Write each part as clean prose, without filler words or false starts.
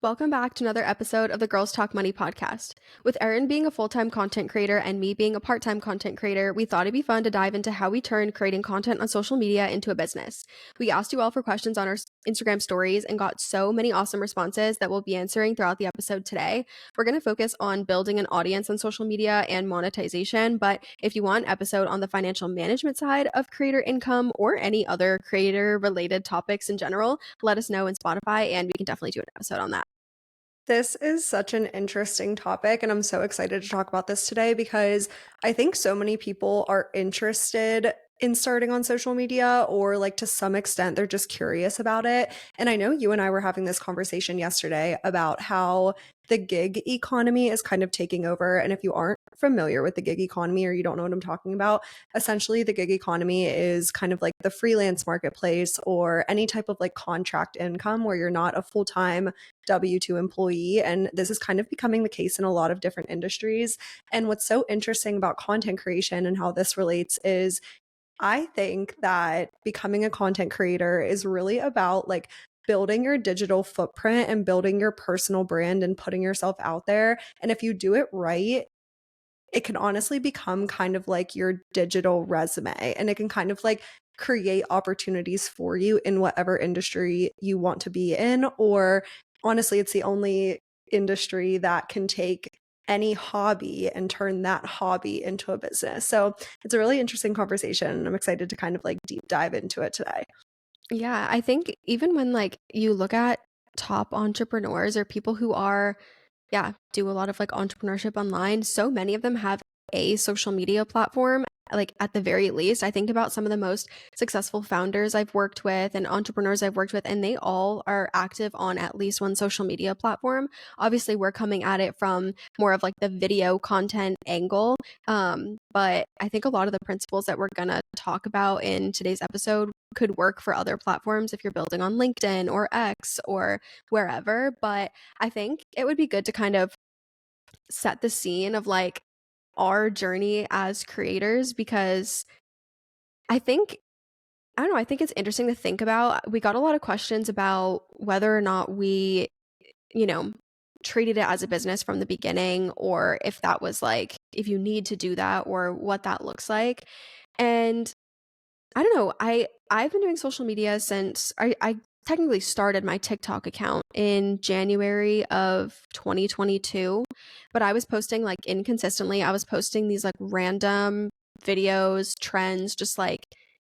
Welcome back to another episode of the Girls Talk Money podcast. With Erin being a full-time content creator and me being a part-time content creator, we thought it'd be fun to dive into how we turn creating content on social media into a business. We asked you all for questions on our Instagram stories and got so many awesome responses that we'll be answering throughout the episode today. We're going to focus on building an audience on social media and monetization, but if you want an episode on the financial management side of creator income or any other creator-related topics in general, let us know in Spotify and we can definitely do an episode on that. This is such an interesting topic, and I'm so excited to talk about this today because I think so many people are interested in starting on social media, or like to some extent, they're just curious about it. And I know you and I were having this conversation yesterday about how the gig economy is kind of taking over. And if you aren't familiar with the gig economy or you don't know what I'm talking about, essentially the gig economy is kind of like the freelance marketplace or any type of like contract income where you're not a full-time W-2 employee. And this is kind of becoming the case in a lot of different industries. And what's so interesting about content creation and how this relates is I think that becoming a content creator is really about like building your digital footprint and building your personal brand and putting yourself out there. And if you do it right, it can honestly become kind of like your digital resume, and it can kind of like create opportunities for you in whatever industry you want to be in. Or honestly, it's the only industry that can take any hobby and turn that hobby into a business. So it's a really interesting conversation, and I'm excited to kind of like deep dive into it today. Yeah, I think even when like you look at top entrepreneurs or people who are, yeah, do a lot of like entrepreneurship online, so many of them have a social media platform. Like at the very least, I think about some of the most successful founders I've worked with and entrepreneurs I've worked with, and they all are active on at least one social media platform. Obviously, we're coming at it from more of like the video content angle. But I think a lot of the principles that we're gonna talk about in today's episode could work for other platforms if you're building on LinkedIn or X or wherever. But I think it would be good to kind of set the scene of like our journey as creators, because I think, I don't know, I think it's interesting to think about. We got a lot of questions about whether or not we, you know, treated it as a business from the beginning, or if that was like, if you need to do that or what that looks like. And I don't know. I've been doing social media since I technically started my TikTok account in January of 2022, but I was posting like inconsistently. I was posting these like random videos, trends, just like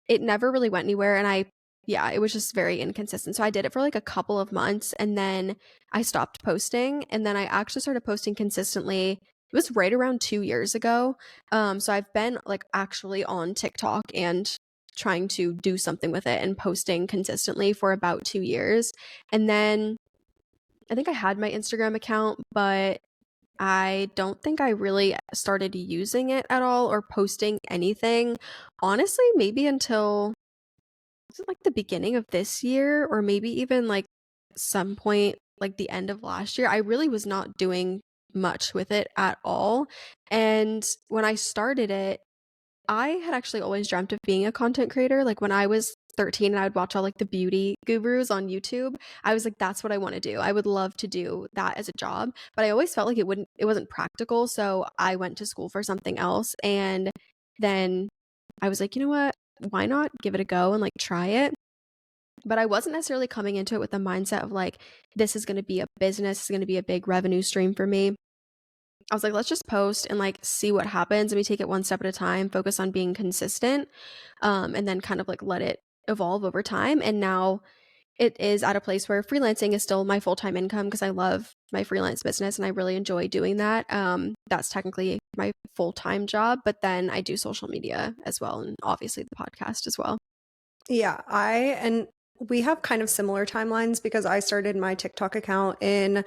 it never really went anywhere. And yeah, it was just very inconsistent. So I did it for like a couple of months and then I stopped posting. And then I actually started posting consistently. It was right around 2 years ago. So I've been like actually on TikTok and trying to do something with it and posting consistently for about 2 years. And then I think I had my Instagram account, but I don't think I really started using it at all or posting anything. Honestly, maybe until was it like the beginning of this year or maybe even like some point like the end of last year. I really was not doing much with it at all. And when I started it, I had actually always dreamt of being a content creator. Like when I was 13 and I would watch all like the beauty gurus on YouTube, I was like, that's what I want to do. I would love to do that as a job. But I always felt like it wasn't practical. So I went to school for something else. And then I was like, you know what? Why not give it a go and like try it? But I wasn't necessarily coming into it with the mindset of like, this is going to be a business, it's going to be a big revenue stream for me. I was like, let's just post and like see what happens. And we take it one step at a time, focus on being consistent, and then kind of like let it evolve over time. And now it is at a place where freelancing is still my full-time income because I love my freelance business and I really enjoy doing that. That's technically my full-time job, but then I do social media as well, and obviously the podcast as well. Yeah, and we have kind of similar timelines because I started my TikTok account in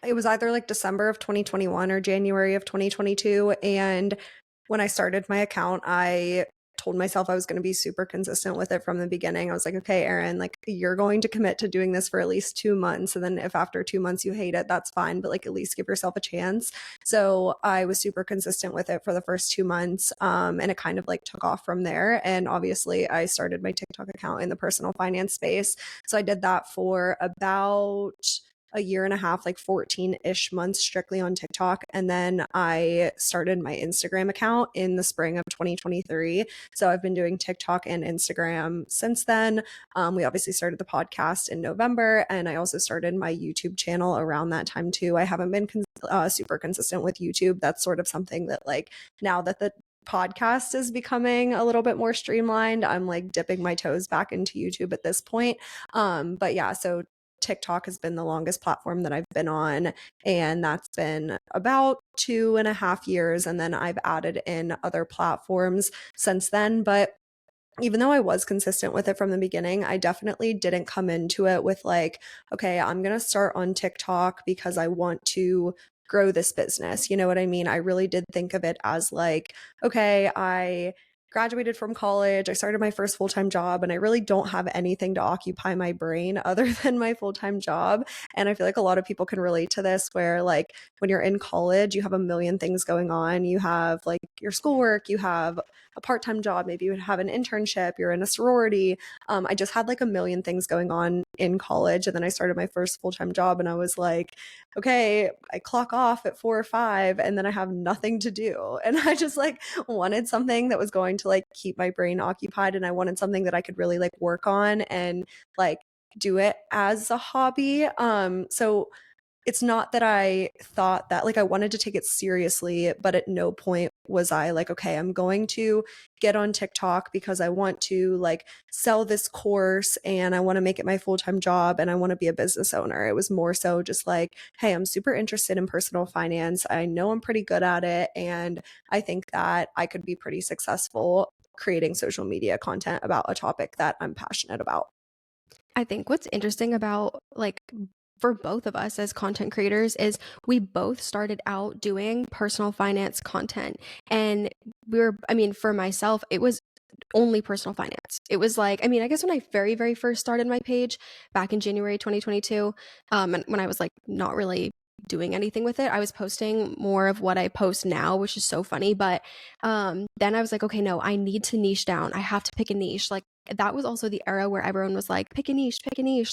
it was either like December of 2021 or January of 2022. And when I started my account, I told myself I was going to be super consistent with it from the beginning. I was like, okay, Erin, like you're going to commit to doing this for at least 2 months. And then if after 2 months you hate it, that's fine, but like at least give yourself a chance. So I was super consistent with it for the first 2 months. And it kind of like took off from there. And obviously I started my TikTok account in the personal finance space. So I did that for about a year and a half, like 14-ish months strictly on TikTok. And then I started my Instagram account in the spring of 2023. So I've been doing TikTok and Instagram since then. We obviously started the podcast in November, and I also started my YouTube channel around that time too. I haven't been super consistent with YouTube. That's sort of something that, like, now that the podcast is becoming a little bit more streamlined, I'm like dipping my toes back into YouTube at this point. But yeah, so TikTok has been the longest platform that I've been on, and that's been about 2.5 years. And then I've added in other platforms since then. But even though I was consistent with it from the beginning, I definitely didn't come into it with like, okay, I'm going to start on TikTok because I want to grow this business. You know what I mean? I really did think of it as like, okay, I graduated from college, I started my first full-time job, and I really don't have anything to occupy my brain other than my full-time job. And I feel like a lot of people can relate to this, where like when you're in college, you have a million things going on. You have like your schoolwork, you have a part-time job, maybe you have an internship, you're in a sorority. I just had like a million things going on in college, and then I started my first full-time job, and I was like, okay, I clock off at 4 or 5, and then I have nothing to do. And I just like wanted something that was going to like keep my brain occupied, and I wanted something that I could really like work on and like do it as a hobby. So it's not that I thought that like I wanted to take it seriously, but at no point was I like, okay, I'm going to get on TikTok because I want to like sell this course and I want to make it my full-time job and I want to be a business owner. It was more so just like, hey, I'm super interested in personal finance. I know I'm pretty good at it, and I think that I could be pretty successful creating social media content about a topic that I'm passionate about. I think what's interesting about like for both of us as content creators is we both started out doing personal finance content. And I mean, for myself, it was only personal finance. It was like, I mean, I guess when I very, very first started my page back in January 2022, and when I was like not really doing anything with it, I was posting more of what I post now, which is so funny. But then I was like, okay, no, I need to niche down. I have to pick a niche. Like that was also the era where everyone was like, pick a niche,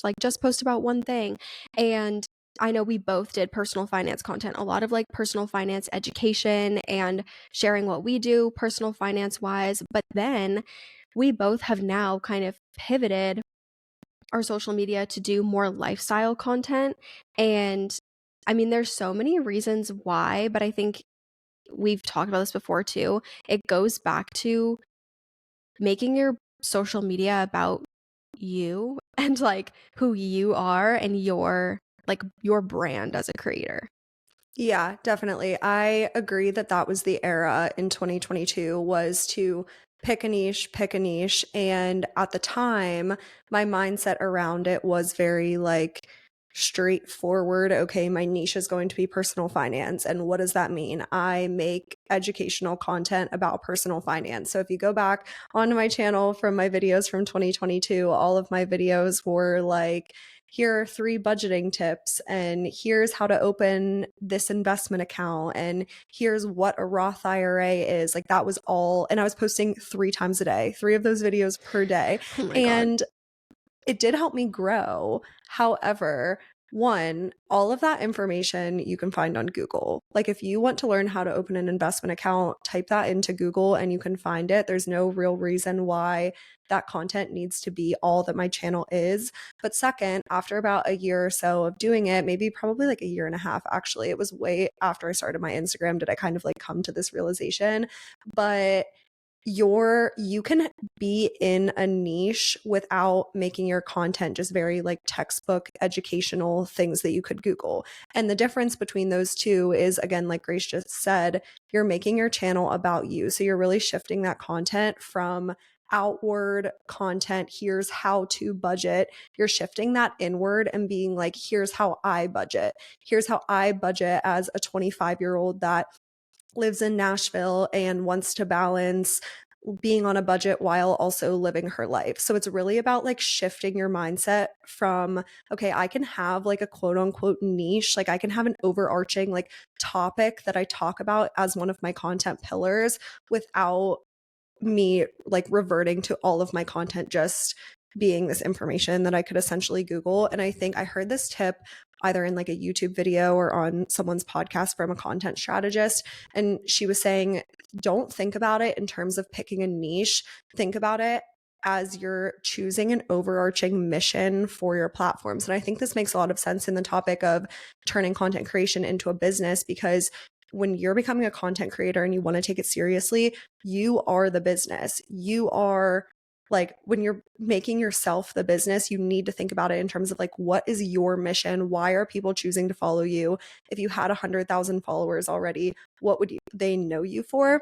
like just post about one thing. And I know we both did personal finance content, a lot of like personal finance education and sharing what we do personal finance wise. But then we both have now kind of pivoted our social media to do more lifestyle content. And I mean, there's so many reasons why, but I think we've talked about this before too. It goes back to making your social media about you and like who you are and your brand as a creator. Yeah, definitely. I agree that that was the era in 2022, was to pick a niche. And at the time, my mindset around it was very like straightforward. Okay, my niche is going to be personal finance. And what does that mean? I make educational content about personal finance. So if you go back onto my channel from my videos from 2022, all of my videos were like, here are 3 budgeting tips, and here's how to open this investment account, and here's what a Roth IRA is. Like that was all. And I was posting 3 times a day, 3 of those videos per day. Oh my God. And it did help me grow. However, one, all of that information you can find on Google. Like if you want to learn how to open an investment account, type that into Google and you can find it. There's no real reason why that content needs to be all that my channel is. But second, after about a year or so of doing it, maybe probably like a year and a half, actually, it was way after I started my Instagram did I kind of like come to this realization. But you can be in a niche without making your content just very like textbook educational things that you could Google. And the difference between those two is, again, like Grace just said, you're making your channel about you. So you're really shifting that content from outward content, here's how to budget. You're shifting that inward and being like, here's how I budget. Here's how I budget as a 25-year-old that lives in Nashville and wants to balance being on a budget while also living her life. So it's really about like shifting your mindset from, okay, I can have like a quote unquote niche, like I can have an overarching like topic that I talk about as one of my content pillars without me like reverting to all of my content just being this information that I could essentially Google. And I think I heard this tip either in like a YouTube video or on someone's podcast from a content strategist. And she was saying, don't think about it in terms of picking a niche. Think about it as you're choosing an overarching mission for your platforms. And I think this makes a lot of sense in the topic of turning content creation into a business, because when you're becoming a content creator and you want to take it seriously, you are the business. You are like, when you're making yourself the business, you need to think about it in terms of like, what is your mission? Why are people choosing to follow you? If you had 100,000 followers already, what would they know you for?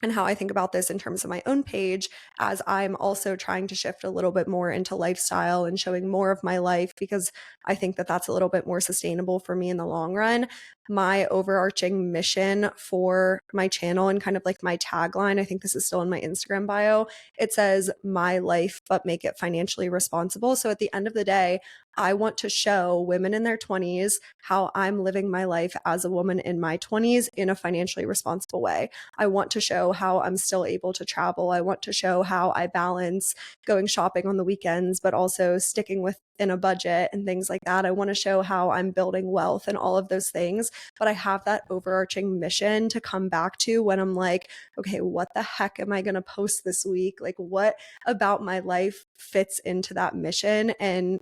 And how I think about this in terms of my own page, as I'm also trying to shift a little bit more into lifestyle and showing more of my life, because I think that that's a little bit more sustainable for me in the long run. My overarching mission for my channel and kind of like my tagline, I think this is still in my Instagram bio, it says my life, but make it financially responsible. So at the end of the day, I want to show women in their 20s how I'm living my life as a woman in my 20s in a financially responsible way. I want to show how I'm still able to travel. I want to show how I balance going shopping on the weekends, but also sticking within a budget and things like that. I want to show how I'm building wealth and all of those things. But I have that overarching mission to come back to when I'm like, okay, what the heck am I going to post this week? Like, what about my life fits into that mission? And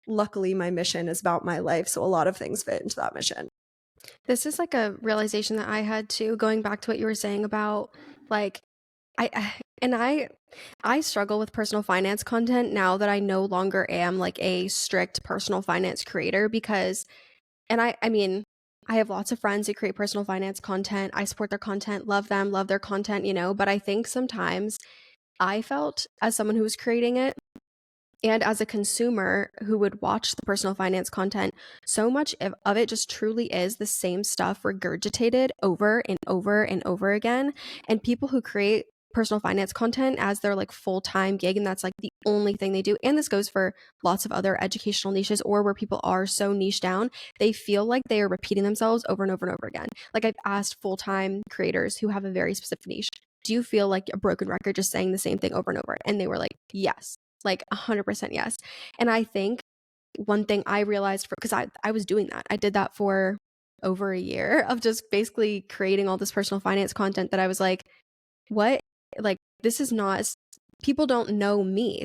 luckily, my mission is about my life. So a lot of things fit into that mission. This is like a realization that I had too, going back to what you were saying about like I struggle with personal finance content now that I no longer am like a strict personal finance creator, because I mean, I have lots of friends who create personal finance content. I support their content, love them, love their content, but I think sometimes I felt, as someone who was creating it and as a consumer who would watch the personal finance content, so much of it just truly is the same stuff regurgitated over and over and over again. And people who create personal finance content as their like full-time gig, and that's like the only thing they do, and this goes for lots of other educational niches or where people are so niche down, they feel like they are repeating themselves over and over and over again. Like, I've asked full-time creators who have a very specific niche, do you feel like a broken record just saying the same thing over and over? And they were like, yes, like 100% yes. And I think one thing I realized, because I was doing that, I did that for over a year of just basically creating all this personal finance content, that I was like, what? Like, this is not, people don't know me.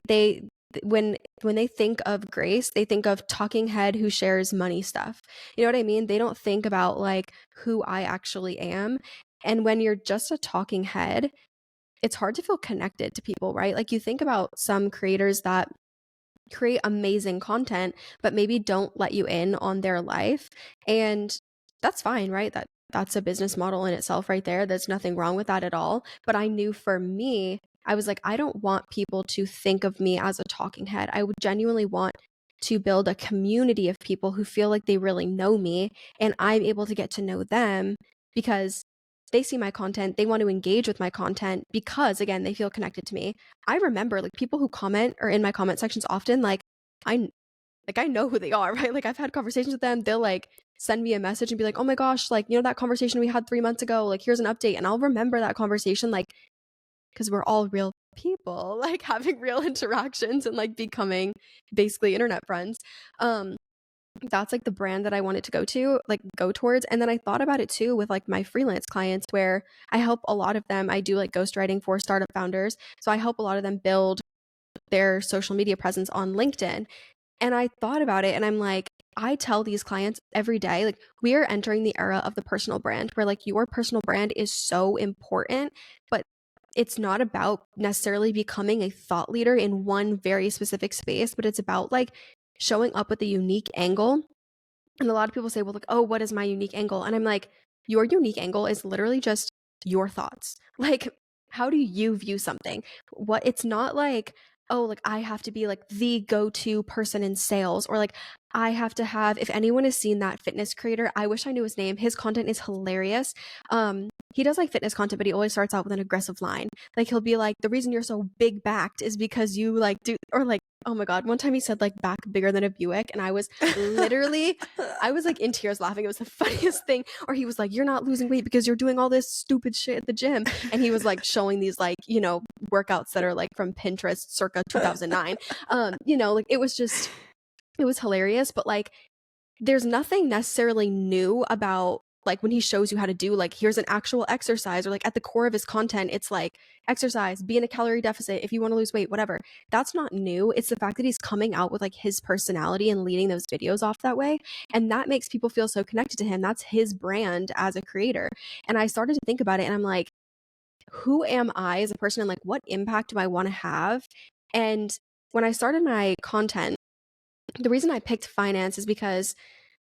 When they think of Grace, they think of talking head who shares money stuff. You know what I mean? They don't think about like who I actually am. And when you're just a talking head, it's hard to feel connected to people, right? Like, you think about some creators that create amazing content but maybe don't let you in on their life, and that's fine, right? That's a business model in itself right there. There's nothing wrong with that at all. But I knew for me, I was like, I don't want people to think of me as a talking head. I would genuinely want to build a community of people who feel like they really know me, and I'm able to get to know them because they see my content, they want to engage with my content because, again, they feel connected to me. I remember like people who comment or in my comment sections often, I I know who they are, right? Like, I've had conversations with them. They'll like send me a message and be like, "Oh my gosh, like, that conversation we had 3 months ago, like, here's an update." And I'll remember that conversation, like, because we're all real people, like having real interactions and like becoming basically internet friends. Um, that's like the brand that I wanted to go towards. And then I thought about it too with like my freelance clients, where I help a lot of them. I do like ghostwriting for startup founders. So I help a lot of them build their social media presence on LinkedIn. And I thought about it and I'm like, I tell these clients every day, like, we are entering the era of the personal brand, where like your personal brand is so important, but it's not about necessarily becoming a thought leader in one very specific space, but it's about like showing up with a unique angle. And a lot of people say, well, like, oh, what is my unique angle? And I'm like, your unique angle is literally just your thoughts. Like, how do you view something? What, it's not like, oh, like, I have to be like the go-to person in sales, or like I have to have, if anyone has seen that fitness creator, I wish I knew his name. His content is hilarious. He does like fitness content, but he always starts out with an aggressive line. Like, he'll be like, the reason you're so big backed is because you like do, or like Oh my god, one time he said, like, "Back bigger than a Buick," and I was literally I was, like, in tears laughing, it was the funniest thing. Or he was like, "You're not losing weight because you're doing all this stupid shit at the gym," and he was, like, showing these, like, workouts that are, like, from Pinterest circa 2009. Like, it was hilarious, but, like, there's nothing necessarily new about, like, when he shows you how to do, like, here's an actual exercise, or, like, at the core of his content, it's like, exercise, be in a calorie deficit if you wanna lose weight, whatever. That's not new, it's the fact that he's coming out with, like, his personality and leading those videos off that way, and that makes people feel so connected to him, that's his brand as a creator, and I started to think about it, and I'm like, "Who am I as a person, and, like, what impact do I wanna have?" And when I started my content, the reason I picked finance is because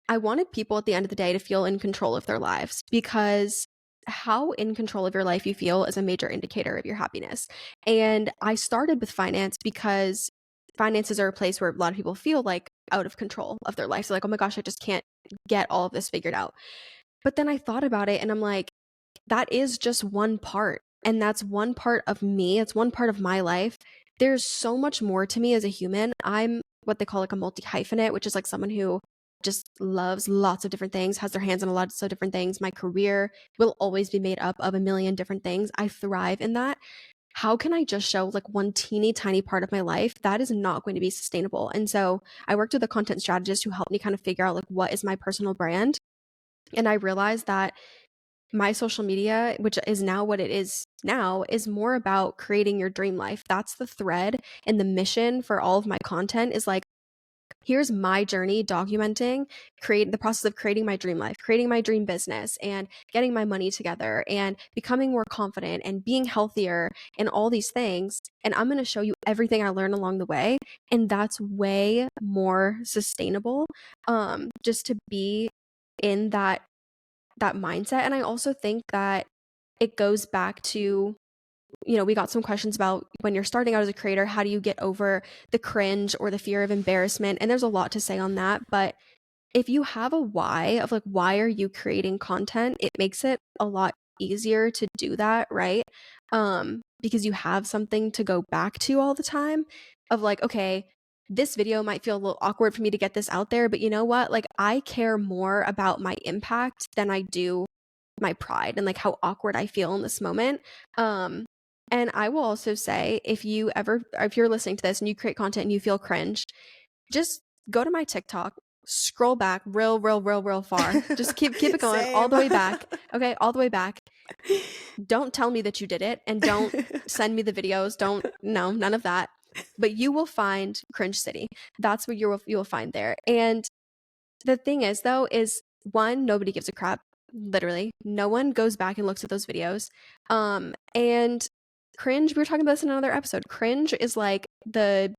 I wanted people at the end of the day to feel in control of their lives, because how in control of your life you feel is a major indicator of your happiness. And I started with finance because finances are a place where a lot of people feel like out of control of their life. So, like, oh my gosh, I just can't get all of this figured out. But then I thought about it and I'm like, that is just one part. And that's one part of me. It's one part of my life. There's so much more to me as a human. I'm what they call like a multi hyphenate, which is like someone who just loves lots of different things, has their hands on lots of different things. My career will always be made up of a million different things. I thrive in that. How can I just show like one teeny tiny part of my life? That is not going to be sustainable. And so I worked with a content strategist who helped me kind of figure out like what is my personal brand. And I realized that my social media, which is now what it is now, is more about creating your dream life. That's the thread, and the mission for all of my content is like, here's my journey documenting create the process of creating my dream life, creating my dream business, and getting my money together and becoming more confident and being healthier and all these things. And I'm going to show you everything I learned along the way, and that's way more sustainable, just to be in that mindset. And I also think that it goes back to, we got some questions about when you're starting out as a creator, how do you get over the cringe or the fear of embarrassment? And there's a lot to say on that. But if you have a why of like, why are you creating content? It makes it a lot easier to do that, right? Because you have something to go back to all the time of like, okay, this video might feel a little awkward for me to get this out there, but you know what? Like, I care more about my impact than I do my pride and like how awkward I feel in this moment. Um, and I will also say, if you're listening to this and you create content and you feel cringe, just go to my TikTok, scroll back real far. Just keep it going all Same. the way back. Okay, all the way back. Don't tell me that you did it, and don't send me the videos. Don't, no, none of that. But you will find Cringe City. That's what you'll find there. And the thing is though, is one, nobody gives a crap. Literally, no one goes back and looks at those videos. And cringe, we were talking about this in another episode. Cringe is like the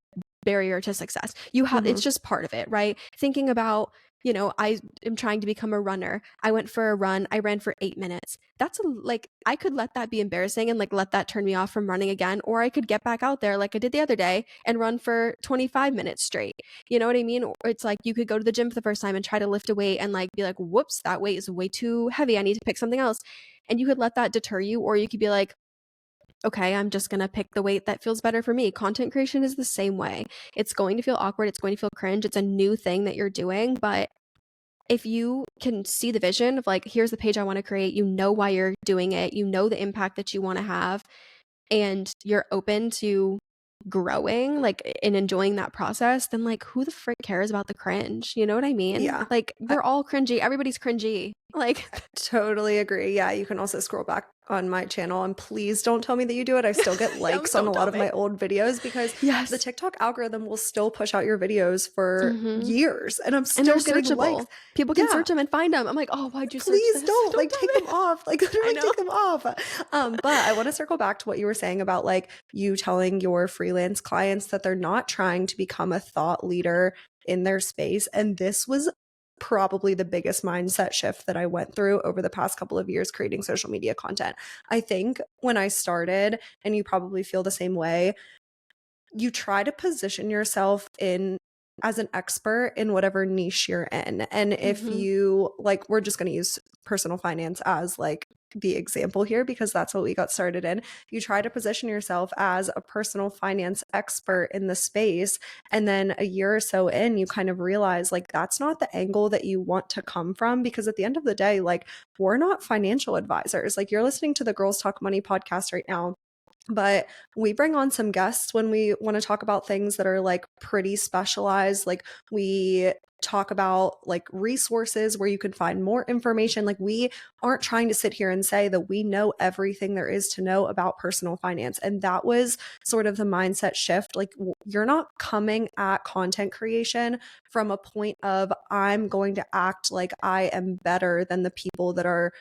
barrier to success. It's Mhm. just part of it, right? Thinking about, I am trying to become a runner. I went for a run. I ran for 8 minutes. Like, I could let that be embarrassing and like let that turn me off from running again, or I could get back out there like I did the other day and run for 25 minutes straight. You know what I mean? Or it's like you could go to the gym for the first time and try to lift a weight and like be like, whoops, that weight is way too heavy. I need to pick something else. And you could let that deter you, or you could be like, okay, I'm just going to pick the weight that feels better for me. Content creation is the same way. It's going to feel awkward. It's going to feel cringe. It's a new thing that you're doing. But if you can see the vision of like, here's the page I want to create, you know why you're doing it, you know the impact that you want to have, and you're open to growing like and enjoying that process, then like who the frick cares about the cringe? You know what I mean? Yeah. Like, I we're all cringy. Everybody's cringy. Like, totally agree. Yeah, you can also scroll back on my channel and please don't tell me that you do it. I still get likes on a don't lot tell of me. my old videos because the Yes. TikTok algorithm will still push out your videos for Mm-hmm. years and I'm And they're still getting likes. searchable. People can Yeah, search them and find them. I'm like, oh, why'd you search please this? don't Don't like tell take them me. off, like I literally know. take them off. But I want to circle back to what you were saying about like you telling your freelance clients that they're not trying to become a thought leader in their space. And this was probably the biggest mindset shift that I went through over the past couple of years creating social media content. I think when I started, and you probably feel the same way, you try to position yourself in as an expert in whatever niche you're in. And if Mhm. you like, we're just going to use personal finance as like the example here because that's what we got started in. You try to position yourself as a personal finance expert in the space. And then a year or so in, you kind of realize like that's not the angle that you want to come from because at the end of the day, like we're not financial advisors. Like you're listening to the Girls Talk Money podcast right now. But we bring on some guests when we want to talk about things that are like pretty specialized. Like we talk about like resources where you can find more information. Like we aren't trying to sit here and say that we know everything there is to know about personal finance. And that was sort of the mindset shift. Like you're not coming at content creation from a point of I'm going to act like I am better than the people that are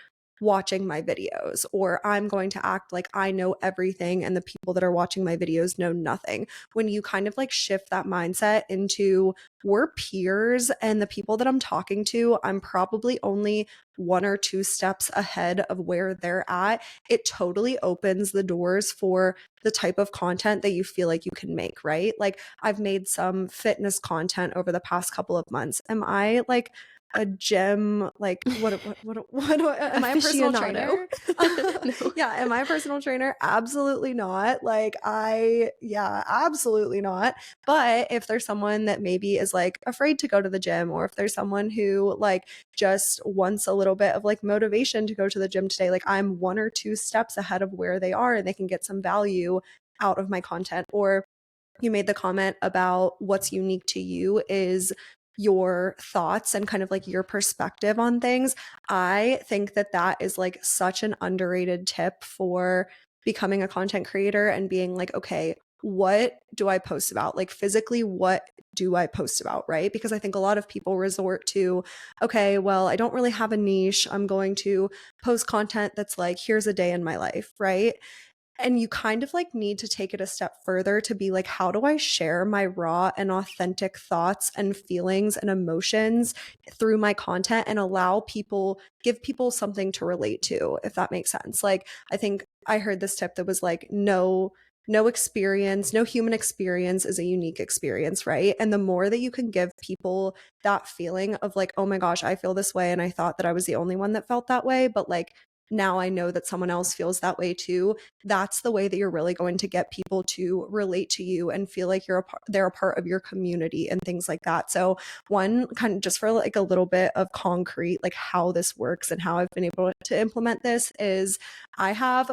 watching my videos, or I'm going to act like I know everything and the people that are watching my videos know nothing. When you kind of like shift that mindset into we're peers and the people that I'm talking to, I'm probably only 1 or 2 steps ahead of where they're at, it totally opens the doors for the type of content that you feel like you can make, right? Like I've made some fitness content over the past couple of months. Am I like a gym, like am I a personal Aficionado. trainer? No. Yeah, am I a personal trainer? Absolutely not. Like yeah, absolutely not. But if there's someone that maybe is like afraid to go to the gym, or if there's someone who like just wants a little bit of like motivation to go to the gym today, like I'm 1 or 2 steps ahead of where they are and they can get some value out of my content. Or you made the comment about what's unique to you is your thoughts and kind of like your perspective on things. I think that that is like such an underrated tip for becoming a content creator and being like, okay, what do I post about? Like physically, what do I post about? Right. Because I think a lot of people resort to, okay, well, I don't really have a niche. I'm going to post content that's like, here's a day in my life. Right. And you kind of like need to take it a step further to be like, how do I share my raw and authentic thoughts and feelings and emotions through my content and allow people, give people something to relate to, if that makes sense. Like, I think I heard this tip that was like, no experience, no human experience is a unique experience, right? And the more that you can give people that feeling of like, oh my gosh, I feel this way. And I thought that I was the only one that felt that way. But like, now I know that someone else feels that way too. That's the way that you're really going to get people to relate to you and feel like they're a part of your community and things like that. So one kind of just for like a little bit of concrete, like how this works and how I've been able to implement this is I have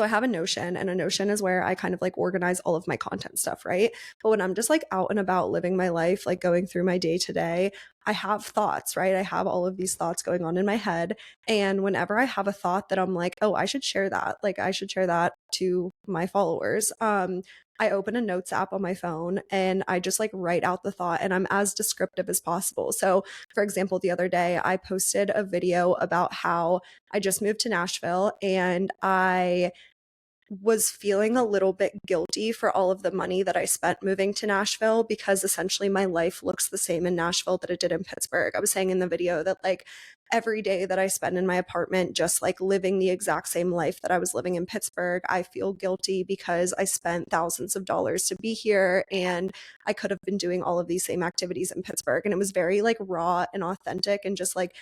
I have a Notion, and a Notion is where I kind of like organize all of my content stuff, right? But when I'm just like out and about living my life, like going through my day to day, I have thoughts, right? I have all of these thoughts going on in my head. And whenever I have a thought that I'm like, oh, I should share that, like I should share that to my followers, I open a notes app on my phone and I just like write out the thought and I'm as descriptive as possible. So, for example, the other day I posted a video about how I just moved to Nashville and I was feeling a little bit guilty for all of the money that I spent moving to Nashville because essentially my life looks the same in Nashville that it did in Pittsburgh. I was saying in the video that like every day that I spend in my apartment just like living the exact same life that I was living in Pittsburgh, I feel guilty because I spent thousands of dollars to be here and I could have been doing all of these same activities in Pittsburgh. And it was very like raw and authentic and just like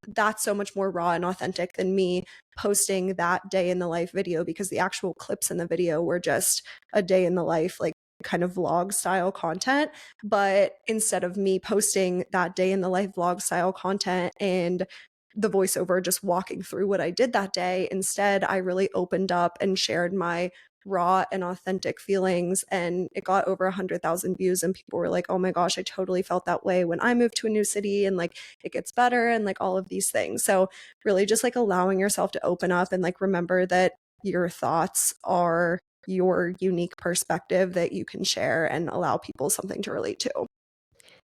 that's so much more raw and authentic than me posting that day in the life video because the actual clips in the video were just a day in the life, like kind of vlog style content. But instead of me posting that day in the life vlog style content and the voiceover just walking through what I did that day, instead, I really opened up and shared my raw and authentic feelings, and it got over 100,000 views, and people were like, oh my gosh, I totally felt that way when I moved to a new city, and like it gets better and like all of these things. So really just like allowing yourself to open up and like remember that your thoughts are your unique perspective that you can share and allow people something to relate to.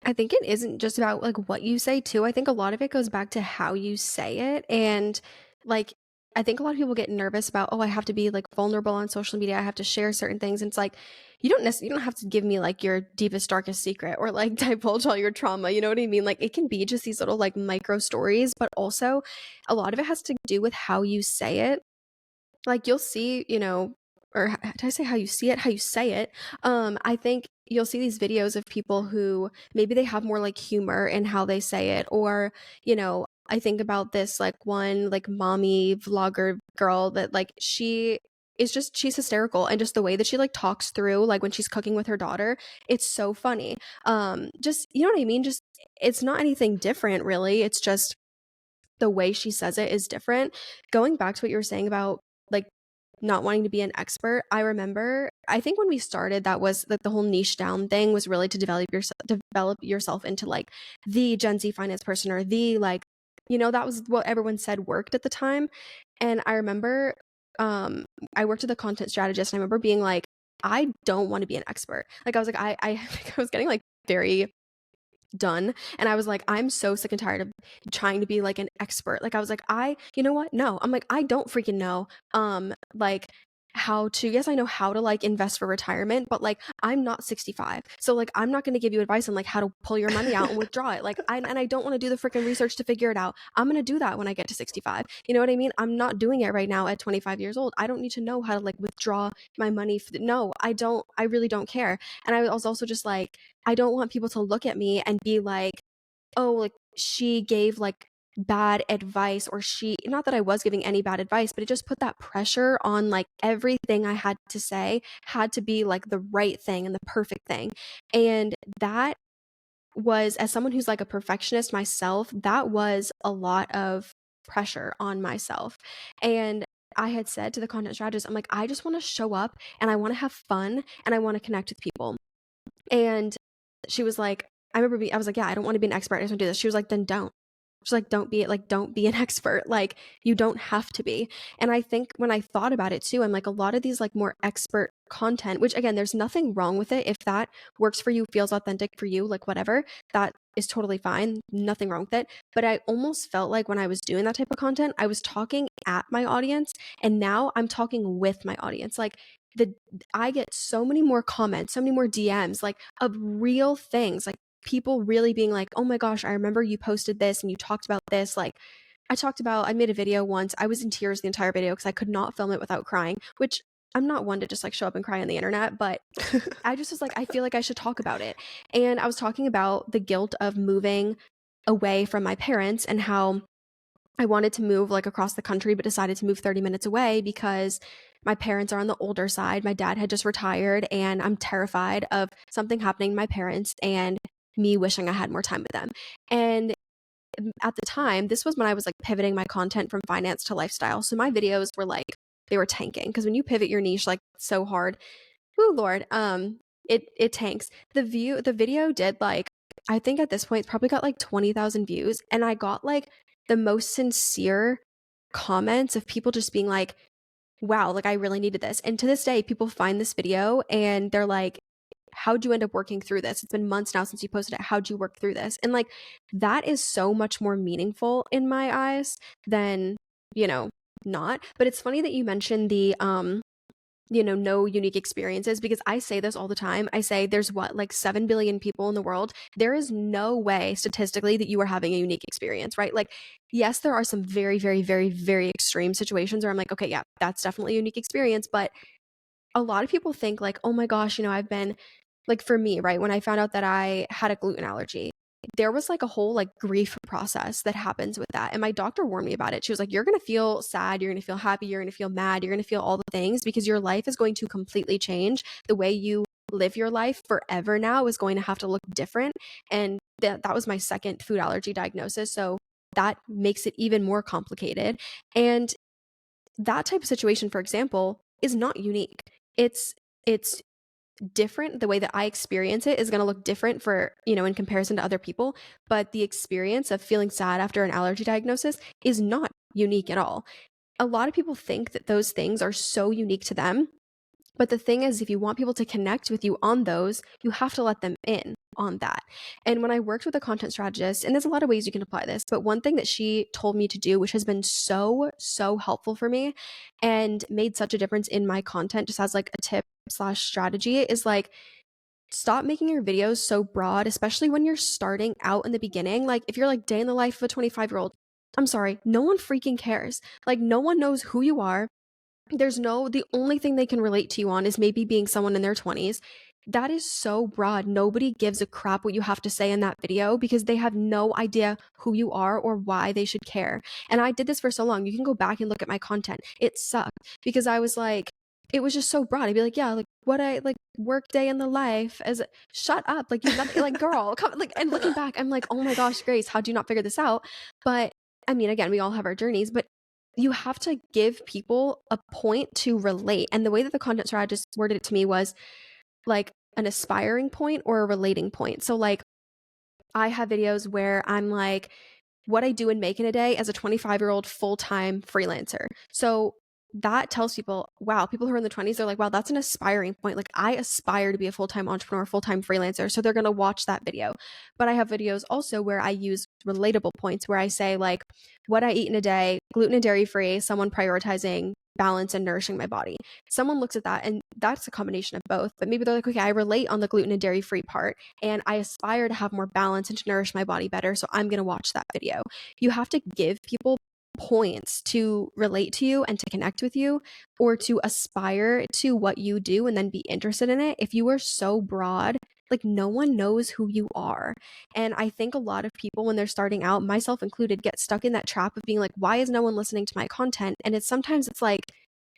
I think it isn't just about like what you say too. I think a lot of it goes back to how you say it. And like, I think a lot of people get nervous about, oh, I have to be like vulnerable on social media. I have to share certain things. And it's like, you don't have to give me like your deepest, darkest secret or like divulge all your trauma. You know what I mean? Like it can be just these little like micro stories, but also a lot of it has to do with how you say it. Like you'll see, or did I say how you see it, how you say it? I think you'll see these videos of people who maybe they have more like humor in how they say it, or, I think about this like one like mommy vlogger girl that like she's hysterical, and just the way that she like talks through like when she's cooking with her daughter, it's so funny. Just, you know what I mean? Just, it's not anything different really. It's just the way she says it is different. Going back to what you were saying about like not wanting to be an expert, I remember I think when we started, that was like the whole niche down thing was really to develop yourself into like the Gen Z finance person, or the like, that was what everyone said worked at the time. And I remember um I worked with a content strategist, and I remember being like, I don't want to be an expert. Like I was like, I I was getting like very done. And I was like, I'm so sick and tired of trying to be like an expert. Like I was like, you know what? No. I'm like, I don't freaking know. Like how to, yes, I know how to like invest for retirement, but like I'm not 65. So like I'm not going to give you advice on like how to pull your money out and withdraw it. Like I don't want to do the freaking research to figure it out. I'm going to do that when I get to 65. You know what I mean? I'm not doing it right now at 25 years old. I don't need to know how to like withdraw my money. No, I don't. I really don't care. And I was also just like, I don't want people to look at me and be like, "Oh, like she gave like bad advice," or she, not that I was giving any bad advice, but it just put that pressure on like everything I had to say had to be like the right thing and the perfect thing. And that was, as someone who's like a perfectionist myself, that was a lot of pressure on myself. And I had said to the content strategist, I'm like, I just want to show up and I want to have fun and I want to connect with people. And she was like, I was like, yeah, I don't want to be an expert. I just want to do this. She was like, then don't. She's like, don't be an expert. Like, you don't have to be. And I think when I thought about it too, I'm like, a lot of these like more expert content, which again, there's nothing wrong with it. If that works for you, feels authentic for you, like whatever, that is totally fine. Nothing wrong with it. But I almost felt like when I was doing that type of content, I was talking at my audience, and now I'm talking with my audience. Like, the I get so many more comments, so many more DMs, like of real things, like people really being like, "Oh my gosh, I remember you posted this and you talked about this." Like I made a video once. I was in tears the entire video because I could not film it without crying, which I'm not one to just like show up and cry on the internet, but I just was like, I feel like I should talk about it. And I was talking about the guilt of moving away from my parents, and how I wanted to move like across the country, but decided to move 30 minutes away because my parents are on the older side. My dad had just retired, and I'm terrified of something happening to my parents and me wishing I had more time with them. And at the time, this was when I was like pivoting my content from finance to lifestyle. So my videos were like, they were tanking, because when you pivot your niche like so hard, oh Lord, it tanks. The video did like, I think at this point it's probably got like 20,000 views, and I got like the most sincere comments of people just being like, wow, like I really needed this. And to this day, people find this video and they're like, how'd you end up working through this? It's been months now since you posted it. How'd you work through this? And like, that is so much more meaningful in my eyes than, you know, not. But it's funny that you mentioned the no unique experiences, because I say this all the time. I say there's what, like 7 billion people in the world. There is no way statistically that you are having a unique experience, right? Like, yes, there are some very, very, very, very extreme situations where I'm like, okay, yeah, that's definitely a unique experience. But a lot of people think like, oh my gosh, I've been like, for me, right, when I found out that I had a gluten allergy, there was like a whole like grief process that happens with that. And my doctor warned me about it. She was like, you're going to feel sad, you're going to feel happy, you're going to feel mad, you're going to feel all the things, because your life is going to completely change. The way you live your life forever now is going to have to look different. And that was my second food allergy diagnosis. So that makes it even more complicated. And that type of situation, for example, is not unique. It's different. The way that I experience it is going to look different for, in comparison to other people. But the experience of feeling sad after an allergy diagnosis is not unique at all. A lot of people think that those things are so unique to them. But the thing is, if you want people to connect with you on those, you have to let them in on that. And when I worked with a content strategist, and there's a lot of ways you can apply this, but one thing that she told me to do, which has been so, so helpful for me and made such a difference in my content, just as like a tip slash strategy, is like, stop making your videos so broad, especially when you're starting out in the beginning. Like, if you're like day in the life of a 25-year-old, I'm sorry, no one freaking cares. Like, no one knows who you are. The only thing they can relate to you on is maybe being someone in their 20s. that is so broad. Nobody gives a crap what you have to say in that video because they have no idea who you are or why they should care. And I did this for so long. You can go back and look at my content. It sucked because I was like, it was just so broad. I'd be like, yeah, like what I like work day in the life as shut up. Like you have nothing like girl, come like and looking back, I'm like, oh my gosh, Grace, how do you not figure this out? But I mean, again, we all have our journeys, but you have to give people a point to relate. And the way that the content strategist worded it to me was like an aspiring point or a relating point. So like I have videos where I'm like, what I do and make in a day as a 25-year-old full-time freelancer. So that tells people, wow, people who are in the 20s, they're like, wow, that's an aspiring point. Like I aspire to be a full-time entrepreneur, full-time freelancer. So they're going to watch that video. But I have videos also where I use relatable points where I say like what I eat in a day, gluten and dairy free, someone prioritizing balance and nourishing my body. Someone looks at that and that's a combination of both. But maybe they're like, okay, I relate on the gluten and dairy free part and I aspire to have more balance and to nourish my body better. So I'm going to watch that video. You have to give people points to relate to you and to connect with you or to aspire to what you do and then be interested in it. If you are so broad, like no one knows who you are. And I think a lot of people, when they're starting out, myself included, get stuck in that trap of being like, why is no one listening to my content? And it's sometimes it's like,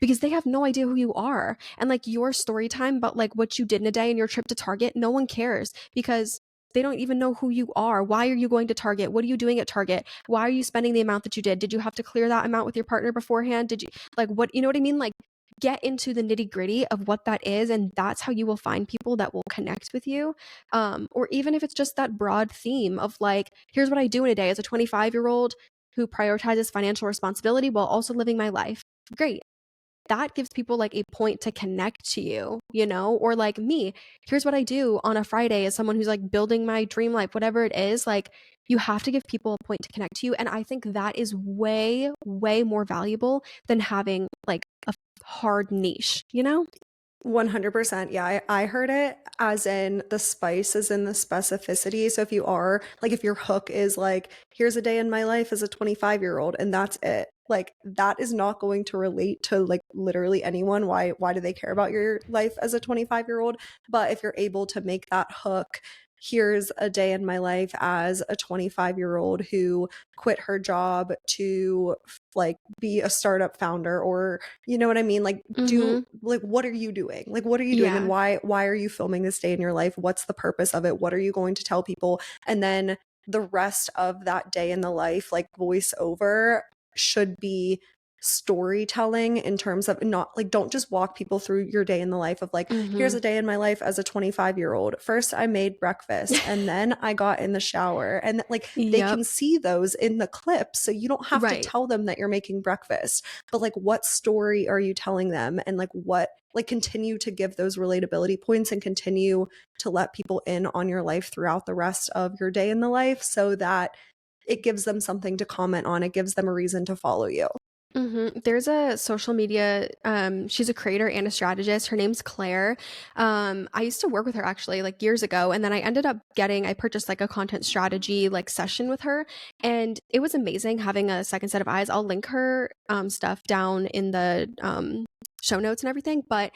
because they have no idea who you are. And like your story time, but like what you did in a day and your trip to Target, no one cares because they don't even know who you are. Why are you going to Target? What are you doing at Target? Why are you spending the amount that you did? Did you have to clear that amount with your partner beforehand? Did you like what, you know what I mean? Like get into the nitty gritty of what that is. And that's how you will find people that will connect with you. Or even if it's just that broad theme of like, here's what I do in a day as a 25-year-old who prioritizes financial responsibility while also living my life. Great, that gives people like a point to connect to you, you know? Or like me, here's what I do on a Friday as someone who's like building my dream life, whatever it is. Like you have to give people a point to connect to you. And I think that is way, way more valuable than having like a hard niche, you know? 100%. Yeah, I heard it as in the spice is in the specificity. So if you are like, if your hook is like, here's a day in my life as a 25-year-old and that's it, like that is not going to relate to like literally anyone. Why do they care about your life as a 25-year-old? But if you're able to make that hook, here's a day in my life as a 25-year-old who quit her job to like be a startup founder, or you know what I mean, like do Mm-hmm. like what are you doing, like what are you doing, and Yeah. why are you filming this day in your life, what's the purpose of it, what are you going to tell people, and then the rest of that day in the life, like voiceover should be storytelling in terms of not like, don't just walk people through your day in the life of like, here's Mm-hmm. a day in my life as a 25-year-old. First, I made breakfast and then I got in the shower. And like they Yep. can see those in the clips. So you don't have to Right. tell them that you're making breakfast, but like what story are you telling them? And like what, like continue to give those relatability points and continue to let people in on your life throughout the rest of your day in the life so that it gives them something to comment on. It gives them a reason to follow you. There's a social media, she's a creator and a strategist. Her name's Claire. I used to work with her actually like years ago. And then I ended up I purchased like a content strategy like session with her. And it was amazing having a second set of eyes. I'll link her stuff down in the show notes and everything. But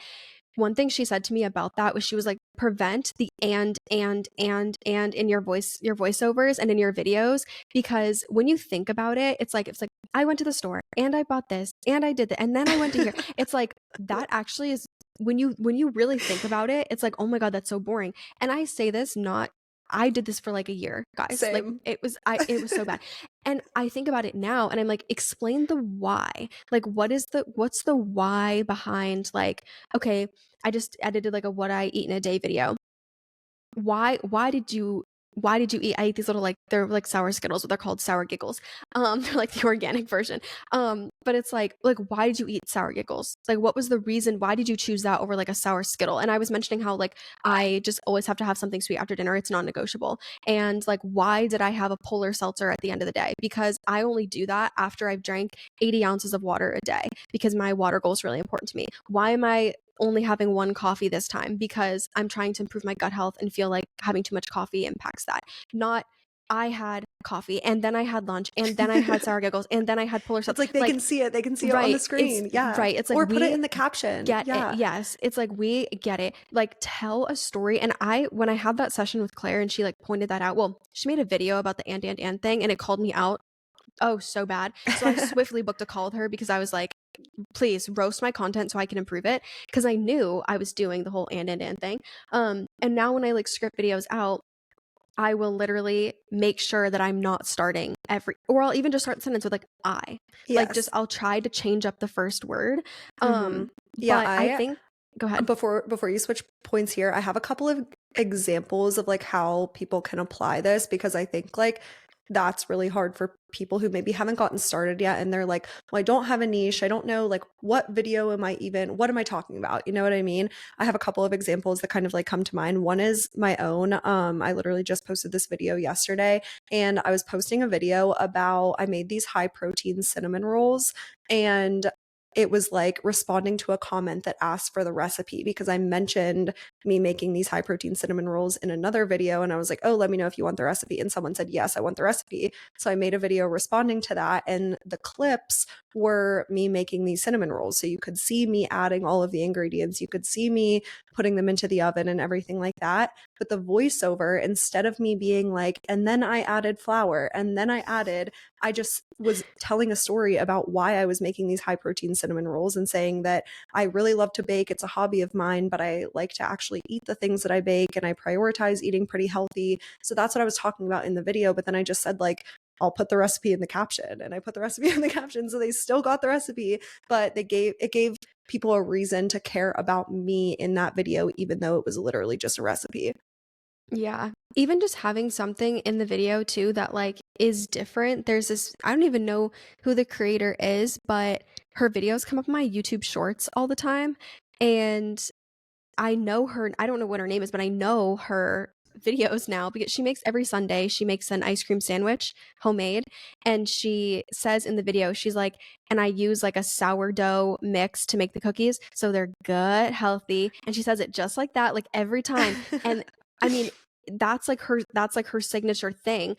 one thing she said to me about that was she was like, prevent the and in your voiceovers and in your videos, because when you think about it, it's like I went to the store and I bought this and I did that and then I went to here. It's like that actually is, when you really think about it, it's like, oh my God, that's so boring. And I say this not, I did this for like a year, guys. Like Same. it was so bad. And I think about it now and I'm like, explain the why. Like what's the why behind like, okay, I just edited like a what I eat in a day video. Why did you eat? I ate these little like, they're like sour Skittles, but they're called sour giggles. They're like the organic version. But it's like why did you eat sour giggles? Like what was the reason? Why did you choose that over like a sour Skittle? And I was mentioning how like I just always have to have something sweet after dinner. It's non-negotiable. And like why did I have a polar seltzer at the end of the day? Because I only do that after I've drank 80 ounces of water a day because my water goal is really important to me. Why am I only having one coffee this time? Because I'm trying to improve my gut health and feel like having too much coffee impacts that. Not, I had coffee, and then I had lunch, and then I had sour giggles, and then I had Polar It's Sub. like they Like, can see it. They can see it on the right, it's screen. Yeah. right, it's like Or put it we in the caption. get it. Yeah. Yes, it's like we get it. Like, tell a story. And when I had that session with Claire and she like pointed that out, well, she made a video about the and thing, and it called me out. Oh, so bad. So I swiftly booked a call with her because I was like, please roast my content so I can improve it, because I knew I was doing the whole and thing. And now when I like script videos out, I will literally make sure that I'm not starting or I'll even just start the sentence with like I. Like, just Yes. I'll try to change up the first word. Mhm. Yeah, But I think go ahead. before you switch points here, I have a couple of examples of like how people can apply this because I think like that's really hard for people who maybe haven't gotten started yet and they're like, well, I don't have a niche. I don't know like what am I talking about? You know what I mean? I have a couple of examples that kind of like come to mind. One is my own. I literally just posted this video yesterday and I was posting a video about I made these high protein cinnamon rolls and it was like responding to a comment that asked for the recipe because I mentioned me making these high protein cinnamon rolls in another video. And I was like, oh, let me know if you want the recipe. And someone said, yes, I want the recipe. So I made a video responding to that. And the clips were me making these cinnamon rolls. So you could see me adding all of the ingredients. You could see me putting them into the oven and everything like that. But the voiceover, instead of me being like, and then I added flour and then I just was telling a story about why I was making these high protein cinnamon rolls and saying that I really love to bake. It's a hobby of mine, but I like to actually eat the things that I bake and I prioritize eating pretty healthy. So that's what I was talking about in the video. But then I just said, like, I'll put the recipe in the caption and I put the recipe in the caption. So they still got the recipe, but it gave people a reason to care about me in that video, even though it was literally just a recipe. Yeah. Even just having something in the video too that like is different. There's this, I don't even know who the creator is, but her videos come up in my YouTube shorts all the time. And I know her, I don't know what her name is, but I know her videos now because she makes every Sunday, she makes an ice cream sandwich, homemade. And she says in the video, she's like, and I use like a sourdough mix to make the cookies. So they're good, healthy. And she says it just like that, like every time. And I mean, that's like her signature thing.